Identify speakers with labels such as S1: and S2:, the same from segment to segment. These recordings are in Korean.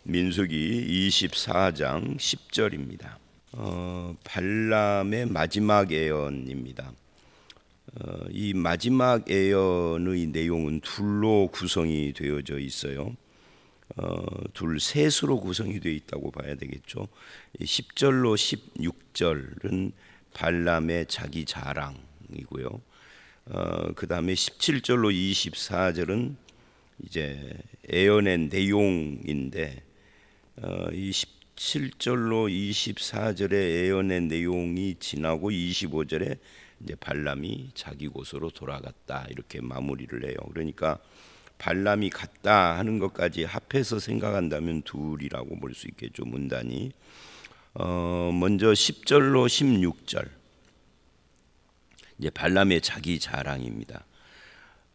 S1: 민수기 24장 10절입니다. 발람의 마지막 예언입니다. 이 마지막 예언의 내용은 둘로 구성이 되어져 있어요. 셋으로 구성이 되어 있다고 봐야 되겠죠. 10절로 16절은 발람의 자기 자랑이고요. 그 다음에 17절로 24절은 이제 예언의 내용인데, 이 17절로 24절의 예언의 내용이 지나고 25절에 이제 발람이 자기 곳으로 돌아갔다, 이렇게 마무리를 해요. 그러니까 발람이 갔다 하는 것까지 합해서 생각한다면 둘이라고 볼 수 있겠죠, 문단이. 먼저 10절로 16절, 이제 발람의 자기 자랑입니다.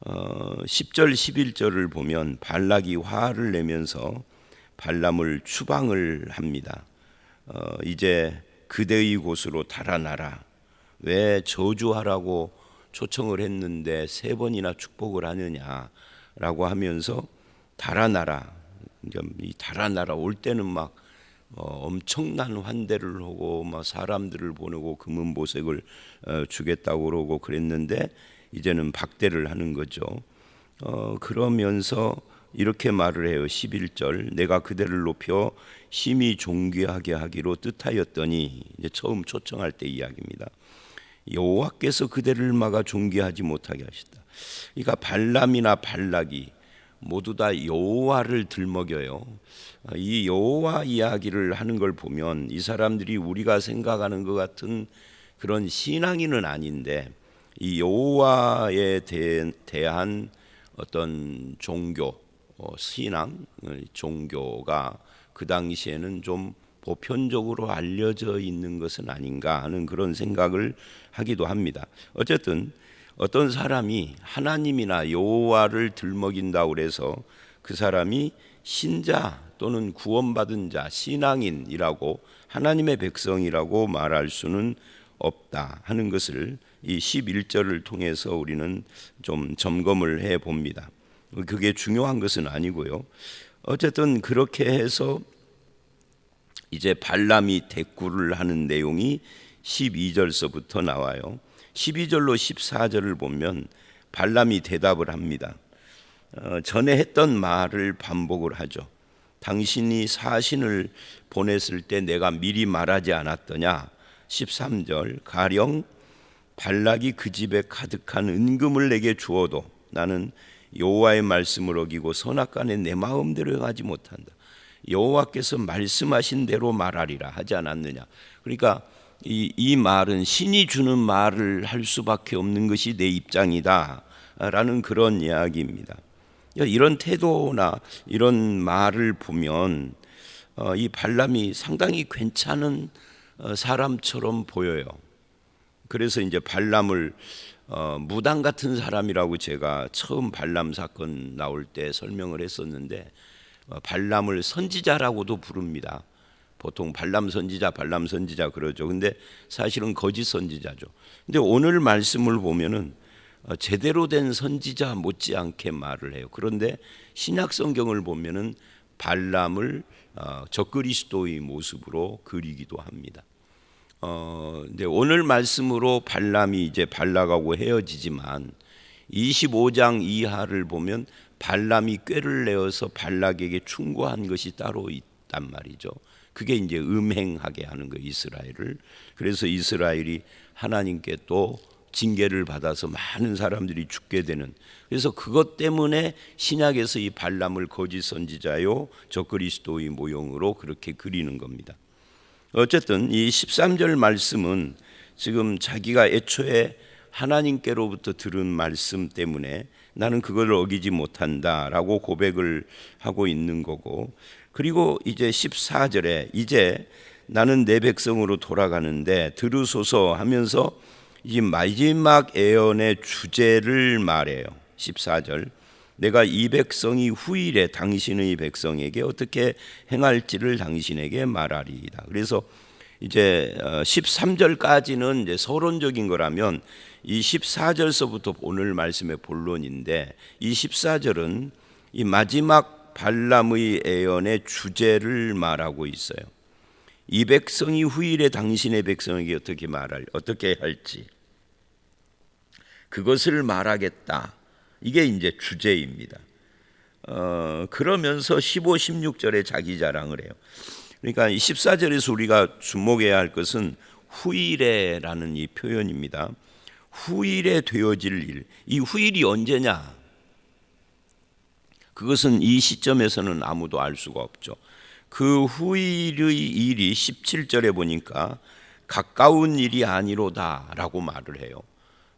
S1: 10절 11절을 보면 발락이 화를 내면서 발람을 추방을 합니다. 이제 그대의 곳으로 달아나라. 왜 저주하라고 초청을 했는데 3번이나 축복을 하느냐라고 하면서 달아나라. 이 달아나라 올 때는 막 엄청난 환대를 하고 막 사람들을 보내고 금은보색을 주겠다고 그러고 그랬는데, 이제는 박대를 하는 거죠. 그러면서 이렇게 말을 해요. 11절, 내가 그대를 높여 심히 존귀하게 하기로 뜻하였더니, 이제 처음 초청할 때 이야기입니다. 여호와께서 그대를 막아 존귀하지 못하게 하시다. 그러니까 발람이나 발락이 모두 다 여호와를 들먹여요. 이 여호와 이야기를 하는 걸 보면 이 사람들이 우리가 생각하는 것 같은 그런 신앙인은 아닌데, 이 여호와에 대한 어떤 종교, 신앙, 종교가 그 당시에는 좀 보편적으로 알려져 있는 것은 아닌가 하는 그런 생각을 하기도 합니다. 어쨌든 어떤 사람이 하나님이나 여호와를 들먹인다고 그래서 그 사람이 신자 또는 구원받은 자, 신앙인이라고, 하나님의 백성이라고 말할 수는 없다 하는 것을 이 11절을 통해서 우리는 좀 점검을 해 봅니다. 그게 중요한 것은 아니고요. 어쨌든 그렇게 해서 이제 발람이 대꾸를 하는 내용이 12절서부터 나와요. 12절로 14절을 보면 발람이 대답을 합니다. 전에 했던 말을 반복을 하죠. 당신이 사신을 보냈을 때 내가 미리 말하지 않았더냐. 13절, 가령 발락이 그 집에 가득한 은금을 내게 주어도 나는 여호와의 말씀을 어기고 선악간에 내 마음대로 하지 못한다. 여호와께서 말씀하신 대로 말하리라 하지 않았느냐. 그러니까 이 말은 신이 주는 말을 할 수밖에 없는 것이 내 입장이다 라는 그런 이야기입니다. 이런 태도나 이런 말을 보면 이 발람이 상당히 괜찮은 사람처럼 보여요. 그래서 이제 발람을 무당 같은 사람이라고 제가 처음 발람 사건 나올 때 설명을 했었는데, 발람을 선지자라고도 부릅니다. 보통 발람 선지자 그러죠. 근데 사실은 거짓 선지자죠. 근데 오늘 말씀을 보면은 제대로 된 선지자 못지않게 말을 해요. 그런데 신약 성경을 보면은 발람을 적그리스도의 모습으로 그리기도 합니다. 근데 오늘 말씀으로 발람이 이제 발락하고 헤어지지만 25장 이하를 보면 발람이 꾀를 내어서 발락에게 충고한 것이 따로 있단 말이죠. 그게 이제 음행하게 하는 거예요, 이스라엘을. 그래서 이스라엘이 하나님께 또 징계를 받아서 많은 사람들이 죽게 되는, 그래서 그것 때문에 신약에서 이 발람을 거짓 선지자요 적그리스도의 모형으로 그렇게 그리는 겁니다. 어쨌든 이 13절 말씀은 지금 자기가 애초에 하나님께로부터 들은 말씀 때문에 나는 그걸 어기지 못한다라고 고백을 하고 있는 거고, 그리고 이제 14절에 이제 나는 내 백성으로 돌아가는데 들으소서 하면서 이 마지막 예언의 주제를 말해요. 14절, 내가 이 백성이 후일에 당신의 백성에게 어떻게 행할지를 당신에게 말하리이다. 그래서 이제 13절까지는 이제 서론적인 거라면 이 14절서부터 오늘 말씀의 본론인데, 이 14절은 이 마지막 발람의 애언의 주제를 말하고 있어요. 이 백성이 후일에 당신의 백성에게 어떻게 할지 그것을 말하겠다. 이게 이제 주제입니다. 그러면서 15, 16절에 자기 자랑을 해요. 그러니까 이 14절에서 우리가 주목해야 할 것은 후일에라는 이 표현입니다. 후일에 되어질 일. 이 후일이 언제냐? 그것은 이 시점에서는 아무도 알 수가 없죠. 그 후일의 일이 17절에 보니까 가까운 일이 아니로다라고 말을 해요.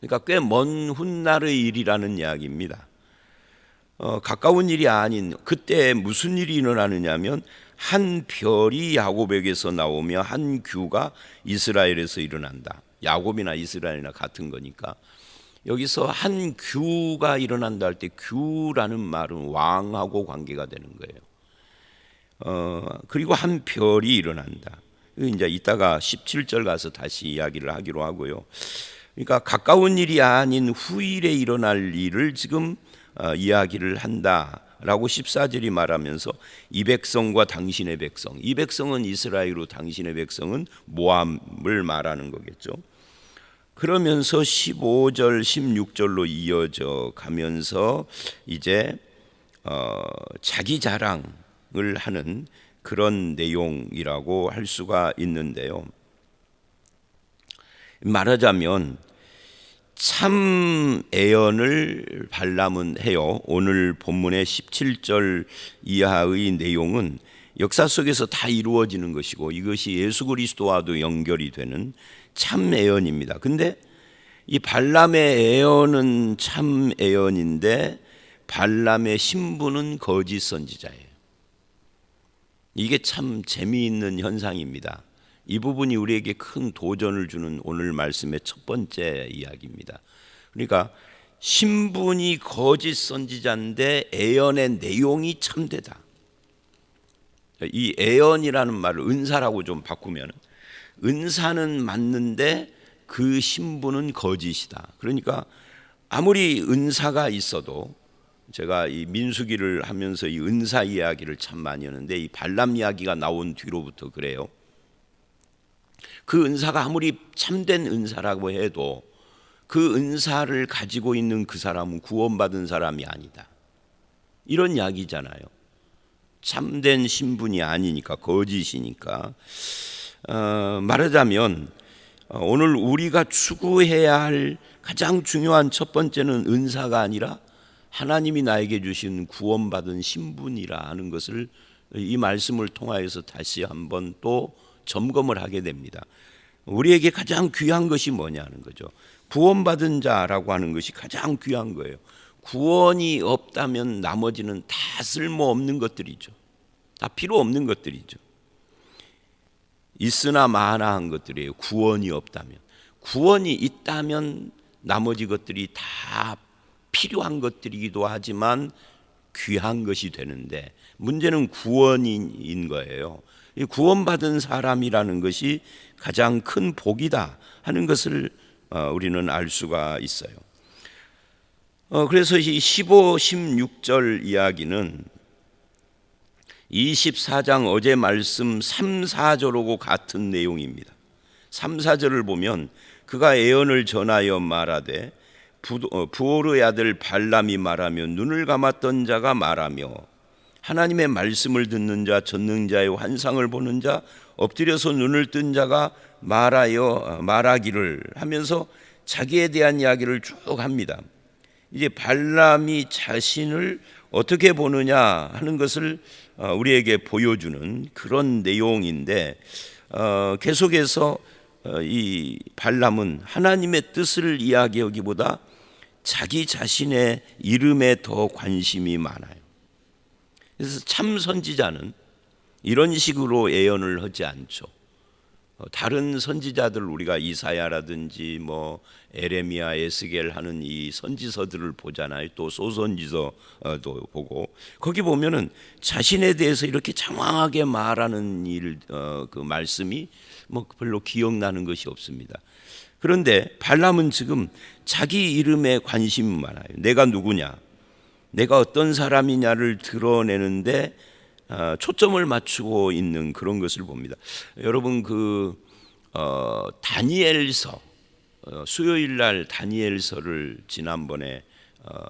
S1: 그러니까 꽤 먼 훗날의 일이라는 이야기입니다. 가까운 일이 아닌 그때 무슨 일이 일어나느냐면 한 별이 야곱에게서 나오며 한 규가 이스라엘에서 일어난다. 야곱이나 이스라엘이나 같은 거니까 여기서 한 규가 일어난다 할 때 규라는 말은 왕하고 관계가 되는 거예요. 그리고 한 별이 일어난다. 이제 이따가 17절 가서 다시 이야기를 하기로 하고요. 그러니까 가까운 일이 아닌 후일에 일어날 일을 지금 이야기를 한다라고 14절이 말하면서 이 백성과 당신의 백성, 이 백성은 이스라엘로 당신의 백성은 모압을 말하는 거겠죠. 그러면서 15절 16절로 이어져 가면서 이제 자기 자랑을 하는 그런 내용이라고 할 수가 있는데요. 말하자면 참 애언을 발람은 해요. 오늘 본문의 17절 이하의 내용은 역사 속에서 다 이루어지는 것이고 이것이 예수 그리스도와도 연결이 되는 참 애언입니다. 근데 이 발람의 애언은 참 애언인데 발람의 신부는 거짓 선지자예요. 이게 참 재미있는 현상입니다. 이 부분이 우리에게 큰 도전을 주는 오늘 말씀의 첫 번째 이야기입니다. 그러니까 신분이 거짓 선지자인데 애언의 내용이 참되다. 이 애언이라는 말을 은사라고 좀 바꾸면 은사는 맞는데 그 신분은 거짓이다. 그러니까 아무리 은사가 있어도 제가 이 민수기를 하면서 이 은사 이야기를 참 많이 하는데 이 발람 이야기가 나온 뒤로부터 그래요. 그 은사가 아무리 참된 은사라고 해도 그 은사를 가지고 있는 그 사람은 구원받은 사람이 아니다. 이런 이야기잖아요. 참된 신분이 아니니까, 거짓이니까. 말하자면 오늘 우리가 추구해야 할 가장 중요한 첫 번째는 은사가 아니라 하나님이 나에게 주신 구원받은 신분이라 하는 것을 이 말씀을 통하여서 다시 한번 또 점검을 하게 됩니다. 우리에게 가장 귀한 것이 뭐냐는 거죠. 구원받은 자라고 하는 것이 가장 귀한 거예요. 구원이 없다면 나머지는 다 쓸모없는 것들이죠. 다 필요 없는 것들이죠. 있으나 마나한 것들이에요. 구원이 없다면. 구원이 있다면 나머지 것들이 다 필요한 것들이기도 하지만 귀한 것이 되는데 문제는 구원인 거예요. 구원받은 사람이라는 것이 가장 큰 복이다 하는 것을 우리는 알 수가 있어요. 그래서 이 15, 16절 이야기는 24장 어제 말씀 3, 4절하고 같은 내용입니다. 3, 4절을 보면 그가 애언을 전하여 말하되 부올의 아들 발람이 말하며 눈을 감았던 자가 말하며 하나님의 말씀을 듣는 자, 전능자의 환상을 보는 자, 엎드려서 눈을 뜬 자가 말하기를 하면서 자기에 대한 이야기를 쭉 합니다. 이제 발람이 자신을 어떻게 보느냐 하는 것을 우리에게 보여주는 그런 내용인데 계속해서 이 발람은 하나님의 뜻을 이야기하기보다 자기 자신의 이름에 더 관심이 많아요. 그래서 참 선지자는 이런 식으로 예언을 하지 않죠. 다른 선지자들 우리가 이사야라든지 뭐 에레미야, 에스겔 하는 이 선지서들을 보잖아요. 또 소선지서도 보고 거기 보면은 자신에 대해서 이렇게 장황하게 말하는 그 말씀이 뭐 별로 기억나는 것이 없습니다. 그런데 발람은 지금 자기 이름에 관심이 많아요. 내가 누구냐? 내가 어떤 사람이냐를 드러내는데 초점을 맞추고 있는 그런 것을 봅니다. 여러분 다니엘서 수요일 날 다니엘서를 지난번에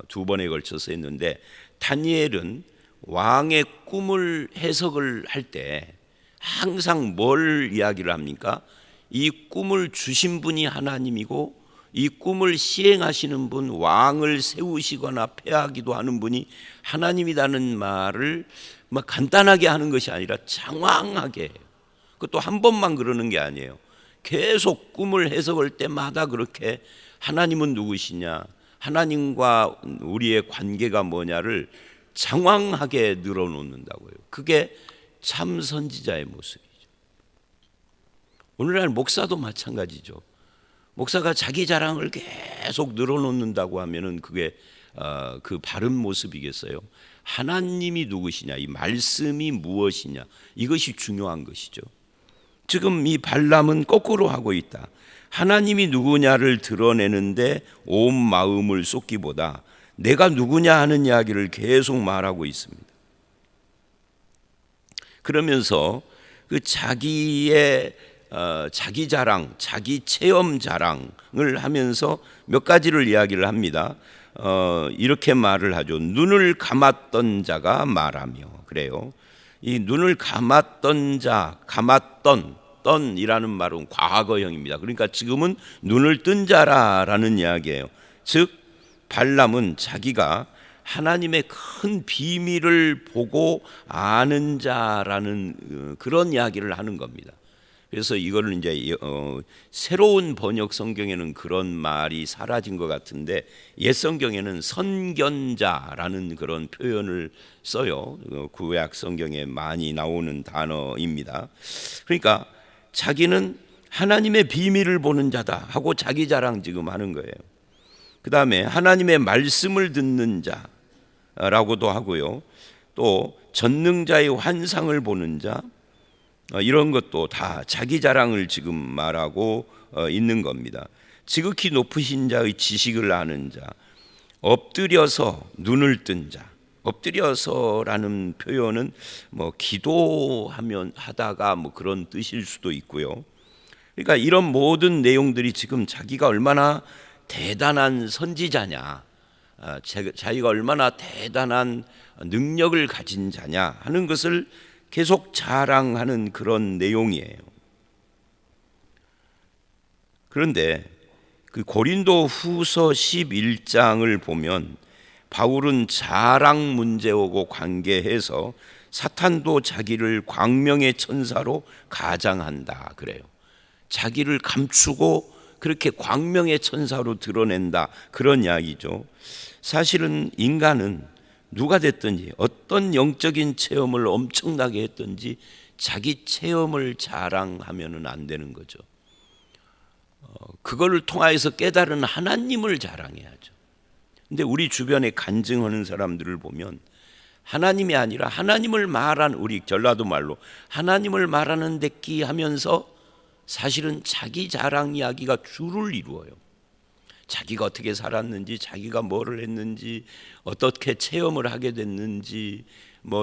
S1: 두 번에 걸쳐서 했는데, 다니엘은 왕의 꿈을 해석을 할 때 항상 뭘 이야기를 합니까? 이 꿈을 주신 분이 하나님이고 이 꿈을 시행하시는 분, 왕을 세우시거나 폐하기도 하는 분이 하나님이라는 말을 간단하게 하는 것이 아니라 장황하게 해요. 그것도 한 번만 그러는 게 아니에요. 계속 꿈을 해석할 때마다 그렇게 하나님은 누구시냐, 하나님과 우리의 관계가 뭐냐를 장황하게 늘어놓는다고요. 그게 참 선지자의 모습이죠. 오늘날 목사도 마찬가지죠. 목사가 자기 자랑을 계속 늘어놓는다고 하면은 그게 그 바른 모습이겠어요? 하나님이 누구시냐, 이 말씀이 무엇이냐, 이것이 중요한 것이죠. 지금 이 발람은 거꾸로 하고 있다. 하나님이 누구냐를 드러내는데 온 마음을 쏟기보다 내가 누구냐 하는 이야기를 계속 말하고 있습니다. 그러면서 그 자기의 자기 자랑, 자기 체험 자랑을 하면서 몇 가지를 이야기를 합니다. 이렇게 말을 하죠. 눈을 감았던 자가 말하며. 그래요. 이 눈을 감았던 자, 떤이라는 말은 과거형입니다. 그러니까 지금은 눈을 뜬 자라는 이야기예요. 즉 발람은 자기가 하나님의 큰 비밀을 보고 아는 자라는 그런 이야기를 하는 겁니다. 그래서 이거를 이제 새로운 번역 성경에는 그런 말이 사라진 것 같은데, 옛 성경에는 선견자라는 그런 표현을 써요. 구약 성경에 많이 나오는 단어입니다. 그러니까 자기는 하나님의 비밀을 보는 자다 하고 자기 자랑 지금 하는 거예요. 그 다음에 하나님의 말씀을 듣는 자라고도 하고요. 또 전능자의 환상을 보는 자, 이런 것도 다 자기 자랑을 지금 말하고 있는 겁니다. 지극히 높으신 자의 지식을 아는 자, 엎드려서 눈을 뜬 자. 엎드려서라는 표현은 기도하면 하다가 그런 뜻일 수도 있고요. 그러니까 이런 모든 내용들이 지금 자기가 얼마나 대단한 선지자냐, 자기가 얼마나 대단한 능력을 가진 자냐 하는 것을 계속 자랑하는 그런 내용이에요. 그런데 그 고린도 후서 11장을 보면 바울은 자랑 문제하고 관계해서 사탄도 자기를 광명의 천사로 가장한다 그래요. 자기를 감추고 그렇게 광명의 천사로 드러낸다, 그런 이야기죠. 사실은 인간은 누가 됐든지 어떤 영적인 체험을 엄청나게 했든지 자기 체험을 자랑하면은 안 되는 거죠. 그거를 통하여서 깨달은 하나님을 자랑해야죠. 근데 우리 주변에 간증하는 사람들을 보면 하나님이 아니라 하나님을 말하는, 우리 전라도 말로 하나님을 말하는 데끼 하면서 사실은 자기 자랑 이야기가 주를 이루어요. 자기가 어떻게 살았는지, 자기가 뭐를 했는지, 어떻게 체험을 하게 됐는지,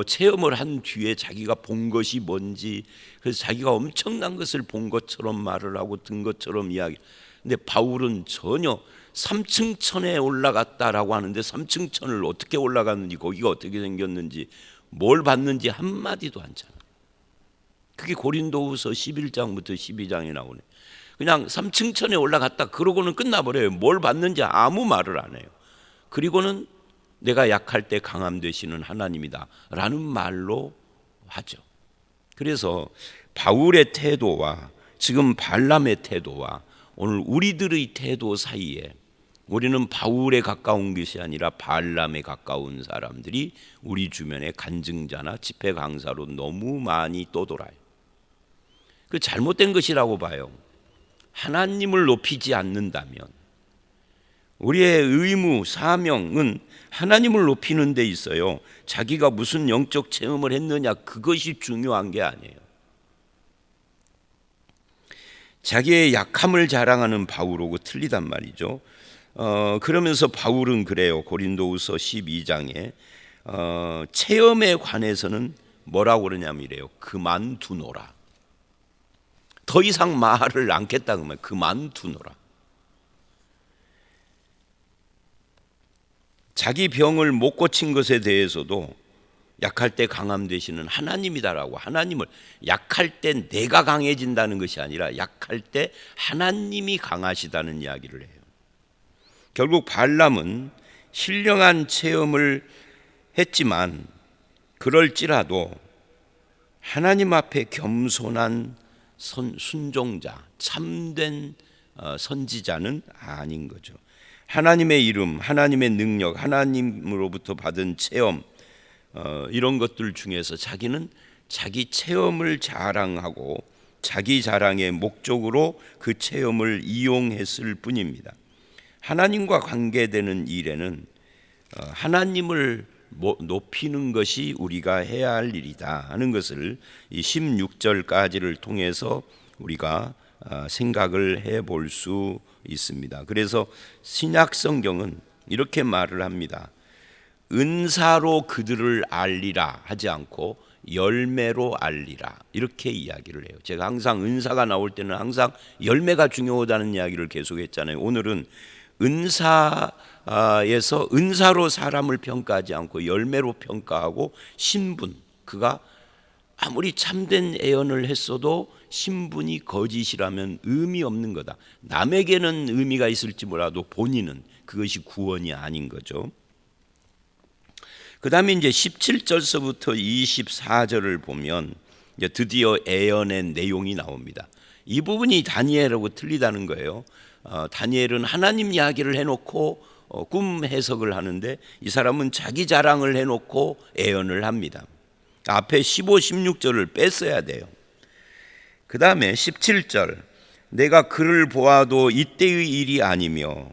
S1: 체험을 한 뒤에 자기가 본 것이 뭔지, 그래서 자기가 엄청난 것을 본 것처럼 말을 하고 든 것처럼 이야기. 근데 바울은 전혀 3층 천에 올라갔다라고 하는데 3층 천을 어떻게 올라갔는지, 거기가 어떻게 생겼는지, 뭘 봤는지 한마디도 않잖아. 그게 고린도후서 11장부터 12장에 나오네. 그냥 3층 천에 올라갔다 그러고는 끝나버려요. 뭘 봤는지 아무 말을 안 해요. 그리고는 내가 약할 때 강함 되시는 하나님이다 라는 말로 하죠. 그래서 바울의 태도와 지금 발람의 태도와 오늘 우리들의 태도 사이에 우리는 바울에 가까운 것이 아니라 발람에 가까운 사람들이 우리 주변에 간증자나 집회 강사로 너무 많이 떠돌아요. 그 잘못된 것이라고 봐요. 하나님을 높이지 않는다면 우리의 의무, 사명은 하나님을 높이는 데 있어요. 자기가 무슨 영적 체험을 했느냐, 그것이 중요한 게 아니에요. 자기의 약함을 자랑하는 바울하고 틀리단 말이죠. 그러면서 바울은 그래요. 고린도후서 12장에 체험에 관해서는 뭐라고 그러냐면 이래요. 그만두노라. 더 이상 말을 않겠다 그러면 그만두노라. 자기 병을 못 고친 것에 대해서도 약할 때 강함 되시는 하나님이다라고, 하나님을, 약할 때 내가 강해진다는 것이 아니라 약할 때 하나님이 강하시다는 이야기를 해요. 결국 발람은 신령한 체험을 했지만 그럴지라도 하나님 앞에 겸손한 순종자, 참된 선지자는 아닌 거죠. 하나님의 이름, 하나님의 능력, 하나님으로부터 받은 체험, 이런 것들 중에서 자기는 자기 체험을 자랑하고 자기 자랑의 목적으로 그 체험을 이용했을 뿐입니다. 하나님과 관계되는 일에는 하나님을 높이는 것이 우리가 해야 할 일이다 하는 것을 이 16절까지를 통해서 우리가 생각을 해볼 수 있습니다. 그래서 신약 성경은 이렇게 말을 합니다. 은사로 그들을 알리라 하지 않고 열매로 알리라, 이렇게 이야기를 해요. 제가 항상 은사가 나올 때는 항상 열매가 중요하다는 이야기를 계속했잖아요. 오늘은 은사에서 은사로 사람을 평가하지 않고 열매로 평가하고 신분, 그가 아무리 참된 예언을 했어도 신분이 거짓이라면 의미 없는 거다. 남에게는 의미가 있을지 몰라도 본인은 그것이 구원이 아닌 거죠. 그 다음에 이제 17절서부터 24절을 보면 이제 드디어 예언의 내용이 나옵니다. 이 부분이 다니엘하고 틀리다는 거예요. 다니엘은 하나님 이야기를 해놓고 꿈 해석을 하는데 이 사람은 자기 자랑을 해놓고 예언을 합니다. 앞에 15, 16절을 뺐어야 돼요. 그 다음에 17절, 내가 그를 보아도 이때의 일이 아니며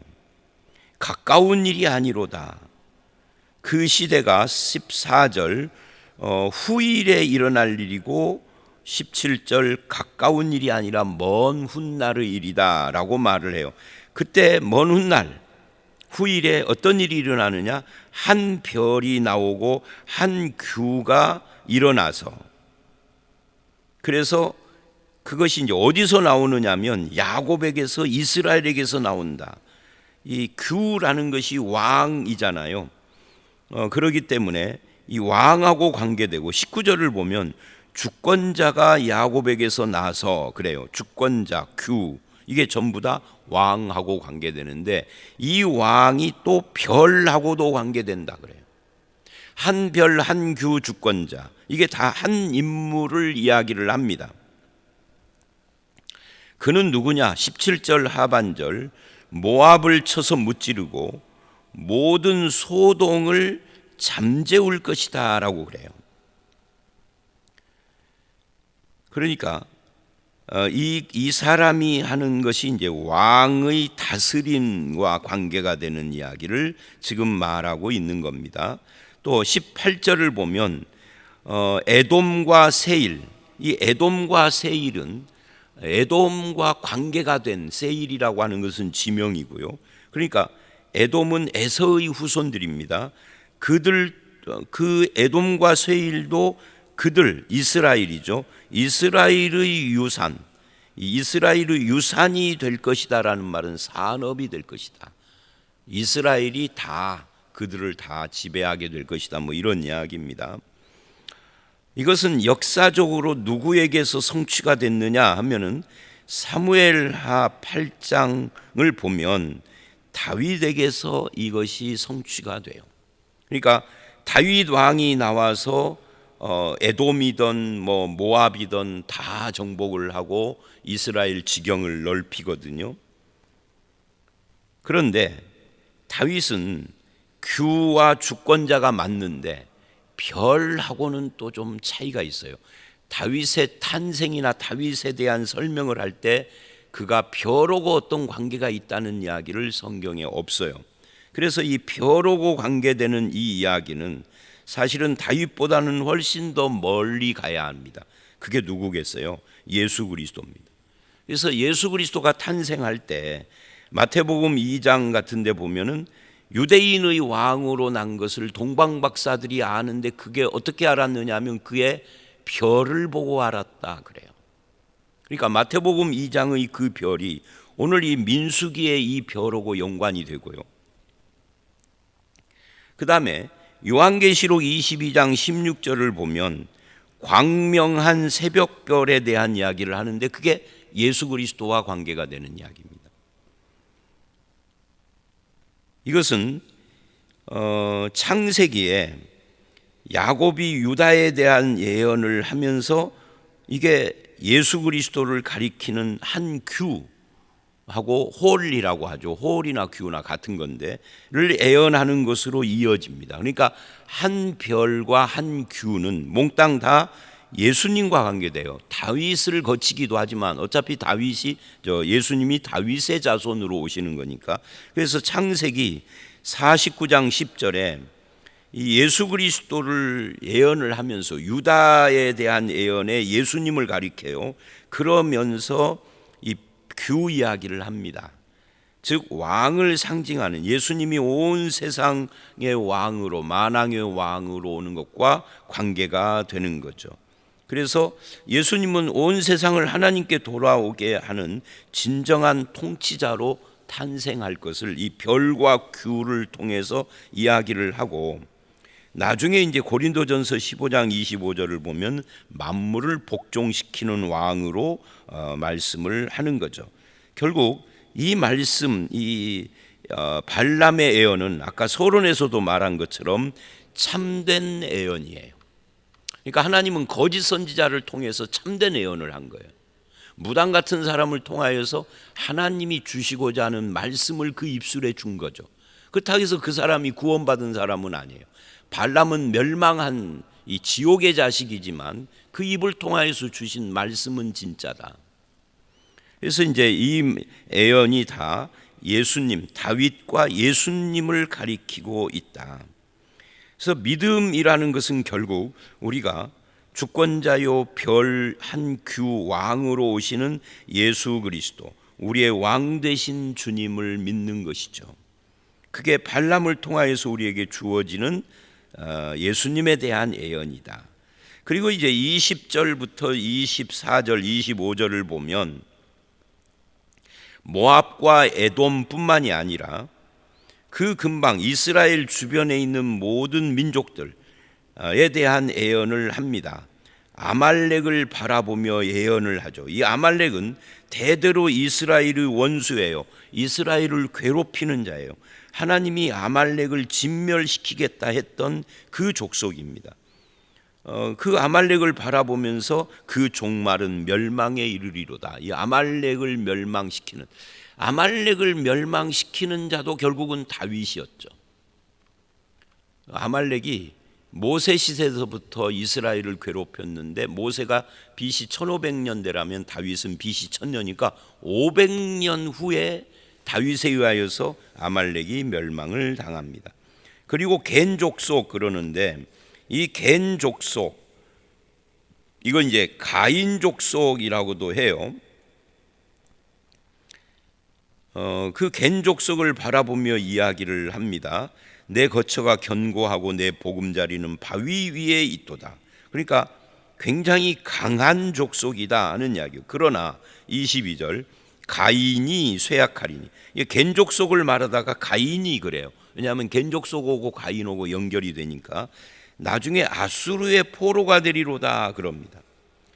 S1: 가까운 일이 아니로다. 그 시대가 14절 후일에 일어날 일이고 17절 가까운 일이 아니라 먼 훗날의 일이다 라고 말을 해요. 그때 먼 훗날 후일에 어떤 일이 일어나느냐, 한 별이 나오고 한 규가 일어나서, 그래서 그것이 이제 어디서 나오느냐면 야곱에게서, 이스라엘에게서 나온다. 이 규라는 것이 왕이잖아요. 그렇기 때문에 이 왕하고 관계되고 19절을 보면 주권자가 야곱에게서 나서, 그래요. 주권자, 규, 이게 전부 다 왕하고 관계되는데 이 왕이 또 별하고도 관계된다 그래요. 한 별, 한 규, 주권자, 이게 다 한 인물을 이야기를 합니다. 그는 누구냐? 17절 하반절, 모압을 쳐서 무찌르고 모든 소동을 잠재울 것이다 라고 그래요. 그러니까 이 사람이 하는 것이 이제 왕의 다스림과 관계가 되는 이야기를 지금 말하고 있는 겁니다. 또 18절을 보면 에돔과 세일, 이 에돔과 세일은 에돔과 관계가 된, 세일이라고 하는 것은 지명이고요. 그러니까 에돔은 에서의 후손들입니다. 그 에돔과 세일도 그들, 이스라엘이죠. 이스라엘의 유산, 이스라엘의 유산이 될 것이다라는 말은 산업이 될 것이다. 이스라엘이 다 그들을 다 지배하게 될 것이다. 뭐 이런 이야기입니다. 이것은 역사적으로 누구에게서 성취가 됐느냐 하면은 사무엘하 8장을 보면 다윗에게서 이것이 성취가 돼요. 그러니까 다윗 왕이 나와서 에돔이든 뭐 모압이든 다 정복을 하고 이스라엘 지경을 넓히거든요. 그런데 다윗은 규와 주권자가 맞는데 별하고는 또 좀 차이가 있어요. 다윗의 탄생이나 다윗에 대한 설명을 할 때 그가 별하고 어떤 관계가 있다는 이야기를 성경에 없어요. 그래서 이 별하고 관계되는 이 이야기는 사실은 다윗보다는 훨씬 더 멀리 가야 합니다. 그게 누구겠어요? 예수 그리스도입니다. 그래서 예수 그리스도가 탄생할 때 마태복음 2장 같은 데 보면은 유대인의 왕으로 난 것을 동방 박사들이 아는데 그게 어떻게 알았느냐 하면 그의 별을 보고 알았다 그래요. 그러니까 마태복음 2장의 그 별이 오늘 이 민수기의 이 별하고 연관이 되고요. 그 다음에 요한계시록 22장 16절을 보면 광명한 새벽별에 대한 이야기를 하는데 그게 예수 그리스도와 관계가 되는 이야기입니다. 이것은 창세기에 야곱이 유다에 대한 예언을 하면서 이게 예수 그리스도를 가리키는 한 규하고 홀이라고 하죠. 홀이나 규나 같은 건데를 예언하는 것으로 이어집니다. 그러니까 한 별과 한 규는 몽땅 다 예수님과 관계돼요. 다윗을 거치기도 하지만 어차피 예수님이 다윗의 자손으로 오시는 거니까. 그래서 창세기 49장 10절에 이 예수 그리스도를 예언을 하면서 유다에 대한 예언에 예수님을 가리켜요. 그러면서 이 규 이야기를 합니다. 즉 왕을 상징하는 예수님이 온 세상의 왕으로 만왕의 왕으로 오는 것과 관계가 되는 거죠. 그래서 예수님은 온 세상을 하나님께 돌아오게 하는 진정한 통치자로 탄생할 것을 이 별과 규를 통해서 이야기를 하고 나중에 이제 고린도전서 15장 25절을 보면 만물을 복종시키는 왕으로 말씀을 하는 거죠. 결국 이 말씀, 발람의 예언은 아까 서론에서도 말한 것처럼 참된 예언이에요. 그러니까 하나님은 거짓 선지자를 통해서 참된 예언을 한 거예요. 무당 같은 사람을 통하여서 하나님이 주시고자 하는 말씀을 그 입술에 준 거죠. 그렇다고 해서 그 사람이 구원받은 사람은 아니에요. 발람은 멸망한 이 지옥의 자식이지만 그 입을 통하여서 주신 말씀은 진짜다. 그래서 이제 이 예언이 다 예수님, 다윗과 예수님을 가리키고 있다. 그래서 믿음이라는 것은 결국 우리가 주권자요 별 한 규 왕으로 오시는 예수 그리스도, 우리의 왕 되신 주님을 믿는 것이죠. 그게 발람을 통하여서 우리에게 주어지는 예수님에 대한 예언이다. 그리고 이제 20절부터 24절, 25절을 보면 모압과 에돔뿐만이 아니라 그 근방 이스라엘 주변에 있는 모든 민족들에 대한 예언을 합니다. 아말렉을 바라보며 예언을 하죠. 이 아말렉은 대대로 이스라엘의 원수예요. 이스라엘을 괴롭히는 자예요. 하나님이 아말렉을 진멸시키겠다 했던 그 족속입니다. 그 아말렉을 바라보면서 그 종말은 멸망에 이르리로다. 이 아말렉을 멸망시키는 자도 결국은 다윗이었죠. 아말렉이 모세 시대에서부터 이스라엘을 괴롭혔는데 모세가 BC 1500년대라면 다윗은 BC 1000년이니까 500년 후에 다윗에 의하여서 아말렉이 멸망을 당합니다. 그리고 겐 족속 그러는데 이 겐 족속 이건 이제 가인 족속이라고도 해요. 그 겐 족속을 바라보며 이야기를 합니다. 내 거처가 견고하고 내 보금자리는 바위 위에 있도다. 그러니까 굉장히 강한 족속이다 하는 이야기예요. 그러나 22절 가인이 쇠약하리니, 겐 족속을 말하다가 가인이 그래요. 왜냐하면 겐 족속하고 가인하고 연결이 되니까 나중에 아수르의 포로가 되리로다 그럽니다.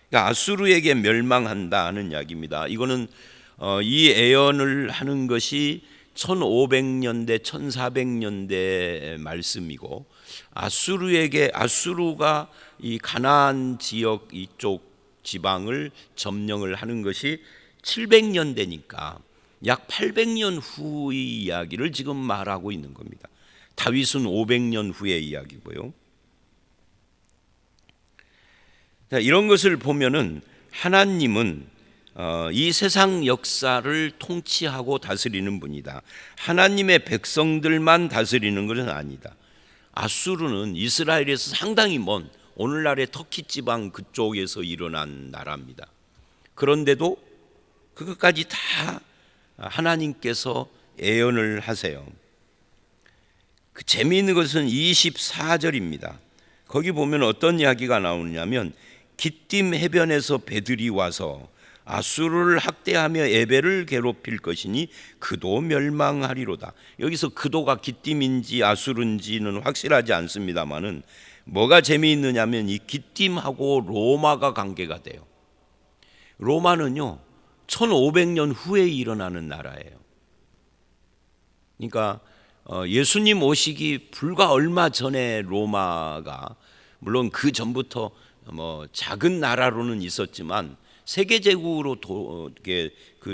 S1: 그러니까 아수르에게 멸망한다 하는 이야기입니다. 이거는 이 예언을 하는 것이 1500년대 1400년대 말씀이고 아수르가 이 가나안 지역 이쪽 지방을 점령을 하는 것이 700년대니까 약 800년 후의 이야기를 지금 말하고 있는 겁니다. 다윗은 500년 후의 이야기고요. 자, 이런 것을 보면은 하나님은 이 세상 역사를 통치하고 다스리는 분이다. 하나님의 백성들만 다스리는 것은 아니다. 아수르는 이스라엘에서 상당히 먼 오늘날의 터키 지방 그쪽에서 일어난 나라입니다. 그런데도 그것까지 다 하나님께서 예언을 하세요. 그 재미있는 것은 24절입니다. 거기 보면 어떤 이야기가 나오냐면 기띔 해변에서 배들이 와서 아수르를 학대하며 에벨을 괴롭힐 것이니 그도 멸망하리로다. 여기서 그도가 기띔인지 아수르인지는 확실하지 않습니다만은 뭐가 재미있느냐면 이 기띔하고 로마가 관계가 돼요. 로마는요 1500년 후에 일어나는 나라예요. 그러니까 예수님 오시기 불과 얼마 전에 로마가, 물론 그 전부터 작은 나라로는 있었지만 세계 제국으로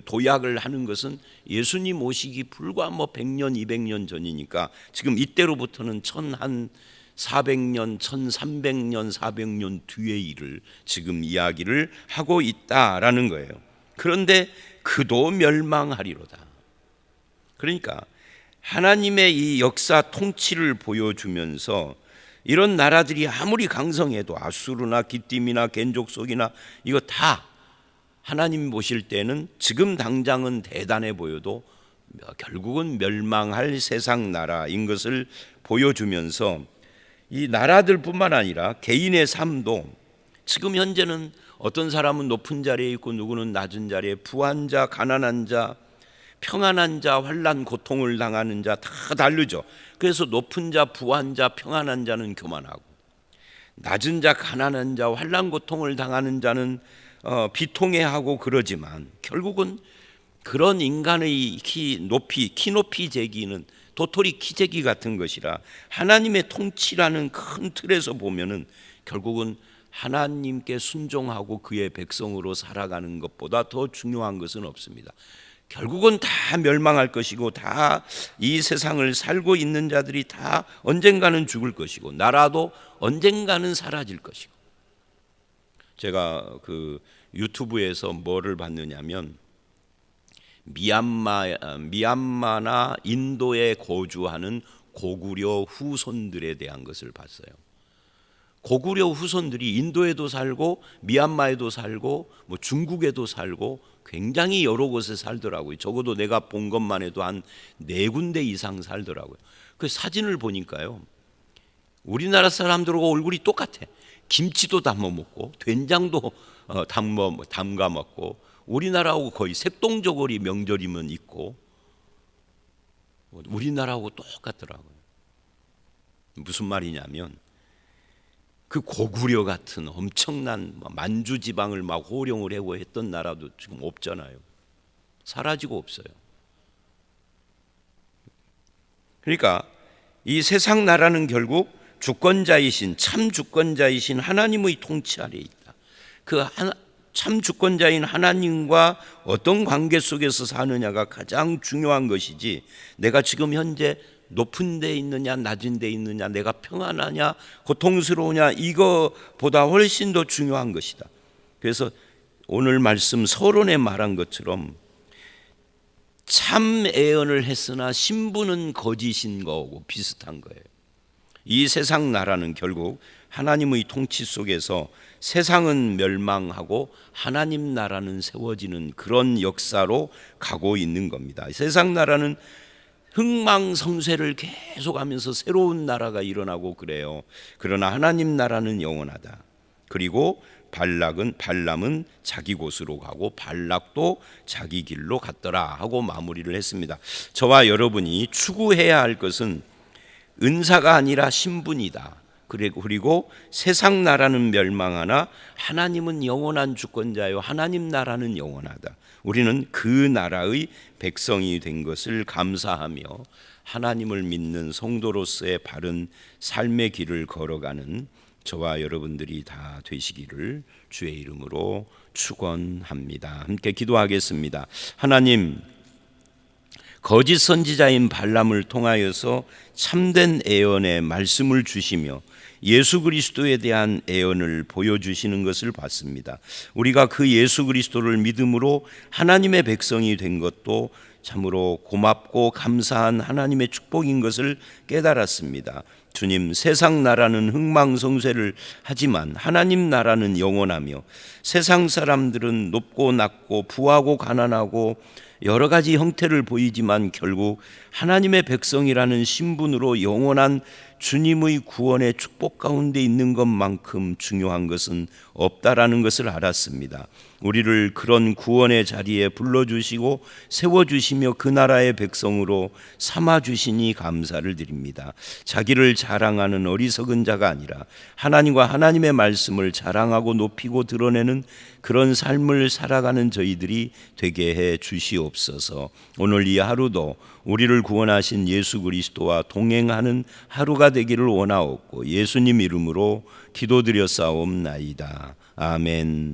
S1: 도약을 하는 것은 예수님 오시기 불과 100년 200년 전이니까 지금 이때로부터는 1400년 1300년 400년 뒤의 일을 지금 이야기를 하고 있다라는 거예요. 그런데 그도 멸망하리로다. 그러니까 하나님의 이 역사 통치를 보여주면서 이런 나라들이 아무리 강성해도 아수르나 기띔이나 겐족속이나 이거 다 하나님 보실 때는 지금 당장은 대단해 보여도 결국은 멸망할 세상 나라인 것을 보여주면서 이 나라들뿐만 아니라 개인의 삶도 지금 현재는 어떤 사람은 높은 자리에 있고 누구는 낮은 자리에, 부한 자, 가난한 자, 평안한 자, 환난 고통을 당하는 자 다 다르죠. 그래서 높은 자, 부한 자, 평안한 자는 교만하고 낮은 자, 가난한 자, 환난 고통을 당하는 자는 비통해하고 그러지만 결국은 그런 인간의 키 높이 재기는 도토리 키 재기 같은 것이라 하나님의 통치라는 큰 틀에서 보면은 결국은 하나님께 순종하고 그의 백성으로 살아가는 것보다 더 중요한 것은 없습니다. 결국은 다 멸망할 것이고 다 이 세상을 살고 있는 자들이 다 언젠가는 죽을 것이고 나라도 언젠가는 사라질 것이고. 제가 그 유튜브에서 뭐를 봤느냐면 미얀마나 인도에 거주하는 고구려 후손들에 대한 것을 봤어요. 고구려 후손들이 인도에도 살고 미얀마에도 살고 중국에도 살고 굉장히 여러 곳에 살더라고요. 적어도 내가 본 것만 해도 한 4군데 이상 살더라고요. 그 사진을 보니까요, 우리나라 사람들하고 얼굴이 똑같아. 김치도 담아 먹고 된장도 담가 먹고 우리나라하고 거의 색동저고리 명절이면 있고 우리나라하고 똑같더라고요. 무슨 말이냐면 그 고구려 같은 엄청난 만주 지방을 막 호령을 하고 했던 나라도 지금 없잖아요. 사라지고 없어요. 그러니까 이 세상 나라는 결국 주권자이신 참 주권자이신 하나님의 통치 아래에 있다. 그 참 주권자인 하나님과 어떤 관계 속에서 사느냐가 가장 중요한 것이지, 내가 지금 현재 높은 데 있느냐 낮은 데 있느냐, 내가 평안하냐 고통스러우냐, 이거보다 훨씬 더 중요한 것이다. 그래서 오늘 말씀 서론에 말한 것처럼 참 예언을 했으나 신부는 거짓인 거하고 비슷한 거예요. 이 세상 나라는 결국 하나님의 통치 속에서 세상은 멸망하고 하나님 나라는 세워지는 그런 역사로 가고 있는 겁니다. 세상 나라는 흥망성쇠를 계속하면서 새로운 나라가 일어나고 그래요. 그러나 하나님 나라는 영원하다. 그리고 발람은 자기 곳으로 가고 발락도 자기 길로 갔더라 하고 마무리를 했습니다. 저와 여러분이 추구해야 할 것은 은사가 아니라 신분이다. 그리고 세상 나라는 멸망하나 하나님은 영원한 주권자요 하나님 나라는 영원하다. 우리는 그 나라의 백성이 된 것을 감사하며 하나님을 믿는 성도로서의 바른 삶의 길을 걸어가는 저와 여러분들이 다 되시기를 주의 이름으로 축원합니다. 함께 기도하겠습니다. 하나님, 거짓 선지자인 발람을 통하여서 참된 예언의 말씀을 주시며 예수 그리스도에 대한 예언을 보여주시는 것을 봤습니다. 우리가 그 예수 그리스도를 믿음으로 하나님의 백성이 된 것도 참으로 고맙고 감사한 하나님의 축복인 것을 깨달았습니다. 주님, 세상 나라는 흥망성쇠를 하지만 하나님 나라는 영원하며 세상 사람들은 높고 낮고 부하고 가난하고 여러 가지 형태를 보이지만 결국 하나님의 백성이라는 신분으로 영원한 주님의 구원의 축복 가운데 있는 것만큼 중요한 것은 없다라는 것을 알았습니다. 우리를 그런 구원의 자리에 불러주시고 세워주시며 그 나라의 백성으로 삼아주시니 감사를 드립니다. 자기를 자랑하는 어리석은 자가 아니라 하나님과 하나님의 말씀을 자랑하고 높이고 드러내는 그런 삶을 살아가는 저희들이 되게 해 주시옵소서. 오늘 이 하루도 우리를 구원하신 예수 그리스도와 동행하는 하루가 되기를 원하옵고 예수님 이름으로 기도드렸사옵나이다. 아멘.